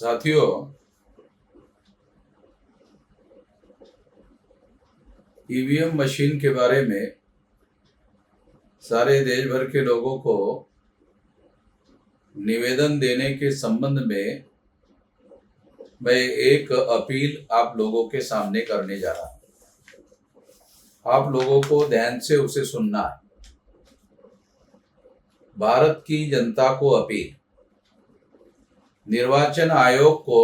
साथियों, EVM machine के बारे में सारे देश भर के लोगों को निवेदन देने के संबंध में मैं एक अपील आप लोगों के सामने करने जा रहा हूं। आप लोगों को ध्यान से उसे सुनना है। भारत की जनता को अपील, निर्वाचन आयोग को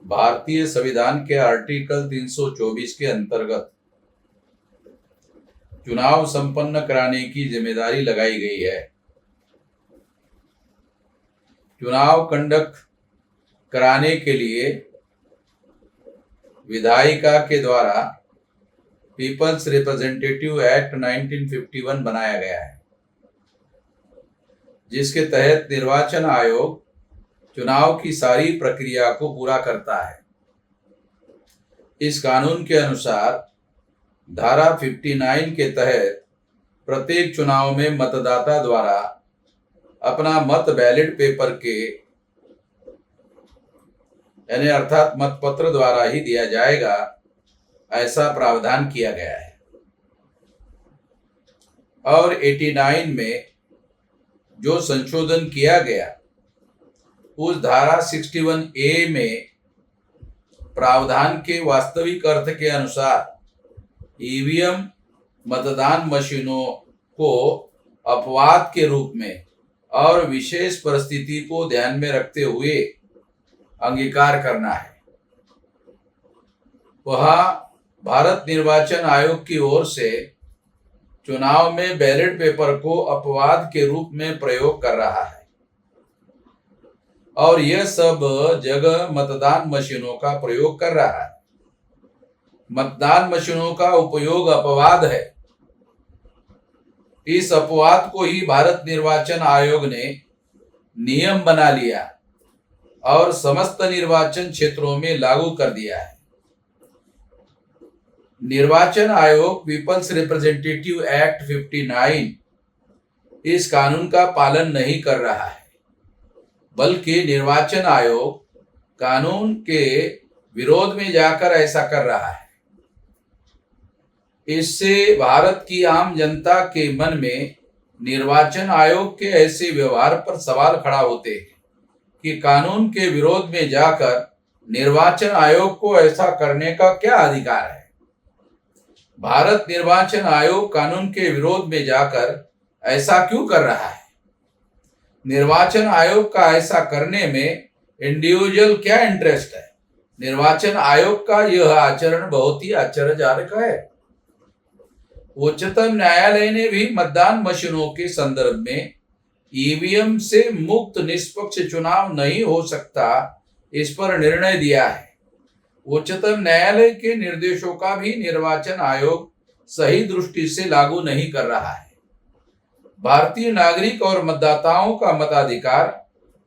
भारतीय संविधान के आर्टिकल 324 के अंतर्गत चुनाव संपन्न कराने की जिम्मेदारी लगाई गई है। चुनाव कंडक्ट कराने के लिए विधायिका के द्वारा पीपल्स रिप्रेजेंटेटिव एक्ट 1951 बनाया गया है, जिसके तहत निर्वाचन आयोग चुनाव की सारी प्रक्रिया को पूरा करता है। इस कानून के अनुसार धारा 59 के तहत प्रत्येक चुनाव में मतदाता द्वारा अपना मत बैलेट पेपर के यानी अर्थात मतपत्र द्वारा ही दिया जाएगा, ऐसा प्रावधान किया गया है। और 89 में जो संशोधन किया गया, उस धारा 61A में प्रावधान के वास्तविक अर्थ के अनुसार ईवीएम मतदान मशीनों को अपवाद के रूप में और विशेष परिस्थिति को ध्यान में रखते हुए अंगीकार करना है। वह भारत निर्वाचन आयोग की ओर से चुनाव में बैलेट पेपर को अपवाद के रूप में प्रयोग कर रहा है और यह सब जगह मतदान मशीनों का प्रयोग कर रहा है। मतदान मशीनों का उपयोग अपवाद है। इस अपवाद को ही भारत निर्वाचन आयोग ने नियम बना लिया और समस्त निर्वाचन क्षेत्रों में लागू कर दिया है। निर्वाचन आयोग पीपल्स रिप्रेजेंटेटिव एक्ट 59 इस कानून का पालन नहीं कर रहा है, बल्कि निर्वाचन आयोग कानून के विरोध में जाकर ऐसा कर रहा है। इससे भारत की आम जनता के मन में निर्वाचन आयोग के ऐसे व्यवहार पर सवाल खड़ा होते हैं कि कानून के विरोध में जाकर निर्वाचन आयोग को ऐसा करने का क्या अधिकार है। भारत निर्वाचन आयोग कानून के विरोध में जाकर ऐसा क्यों कर रहा है? निर्वाचन आयोग का ऐसा करने में इंडिविजुअल क्या इंटरेस्ट है? निर्वाचन आयोग का यह आचरण बहुत ही आश्चर्यजनक है। उच्चतम न्यायालय ने भी मतदान मशीनों के संदर्भ में ईवीएम से मुक्त निष्पक्ष चुनाव नहीं हो सकता, इस पर निर्णय दिया है। उच्चतम न्यायालय के निर्देशों का भी निर्वाचन आयोग सही दृष्टि से लागू नहीं कर रहा है। भारतीय नागरिक और मतदाताओं का मताधिकार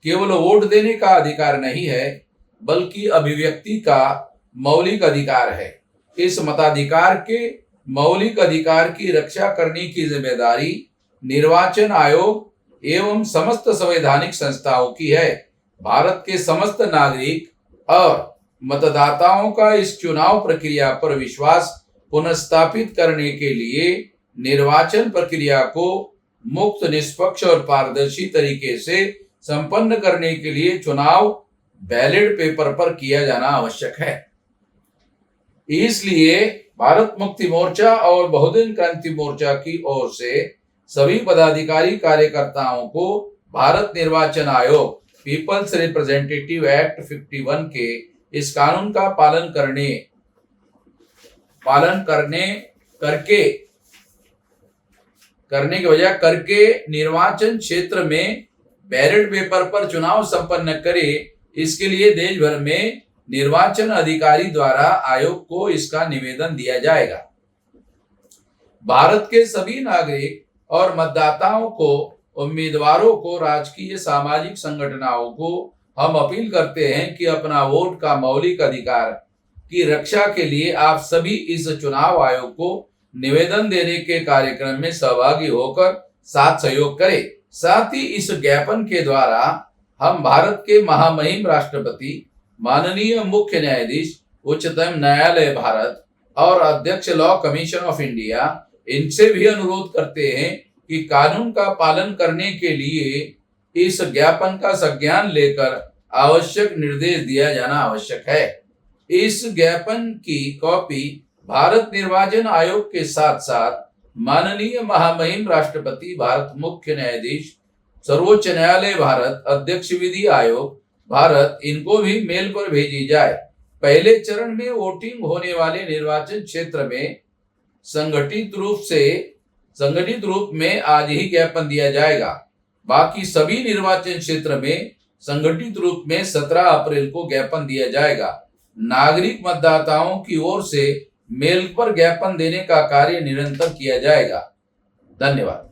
केवल वोट देने का अधिकार नहीं है, बल्कि अभिव्यक्ति का मौलिक अधिकार है। इस मताधिकार के मौलिक अधिकार की रक्षा करने की जिम्मेदारी निर्वाचन आयोग एवं समस्त संवैधानिक संस्थाओं की है। भारत के समस्त नागरिक और मतदाताओं का इस चुनाव प्रक्रिया पर विश्वास पुनर्स्थापित करने के लिए निर्वाचन प्रक्रिया को मुक्त, निष्पक्ष और पारदर्शी तरीके से संपन्न करने के लिए चुनाव बैलेट पेपर पर किया जाना आवश्यक है। इसलिए भारत मुक्ति मोर्चा और बहुजन क्रांति मोर्चा की ओर से सभी पदाधिकारी कार्यकर्ताओं को भारत निर्वाचन आयोग पीपल्स रिप्रेजेंटेटिव एक्ट 51 के इस कानून का पालन करने के बजाय करके निर्वाचन क्षेत्र में बैलेट पेपर पर चुनाव संपन्न करे। इसके लिए देश भर में निर्वाचन अधिकारी द्वारा आयोग को इसका निवेदन दिया जाएगा। भारत के सभी नागरिक और मतदाताओं को, उम्मीदवारों को, राजकीय सामाजिक संगठनों को हम अपील करते हैं कि अपना वोट का मौलिक अधिकार की रक्षा के लिए आप सभी इस चुनाव आयोग को निवेदन देने के कार्यक्रम में सहभागी होकर साथ सहयोग करें। साथ ही इस ज्ञापन के द्वारा हम भारत के महामहिम राष्ट्रपति माननीय मुख्य न्यायाधीश उच्चतम न्यायालय भारत और अध्यक्ष लॉ कमीशन ऑफ इंडिया इनसे भी अनुरोध करते हैं कि कानून का पालन करने के लिए इस ज्ञापन का संज्ञान लेकर आवश्यक निर्देश दिया जाना आवश्यक है। इस ज्ञापन की कॉपी भारत निर्वाचन आयोग के साथ साथ माननीय महामहिम राष्ट्रपति भारत मुख्य न्यायाधीश सर्वोच्च न्यायालय भारत अध्यक्ष विधि आयोग भारत इनको भी मेल पर भेजी जाए। पहले चरण में वोटिंग होने वाले निर्वाचन क्षेत्र में संगठित रूप में आज ही ज्ञापन दिया जाएगा। बाकी सभी निर्वाचन क्षेत्र में संगठित रूप में 17 अप्रैल को ज्ञापन दिया जाएगा। नागरिक मतदाताओं की ओर से मेल पर ज्ञापन देने का कार्य निरंतर किया जाएगा। धन्यवाद।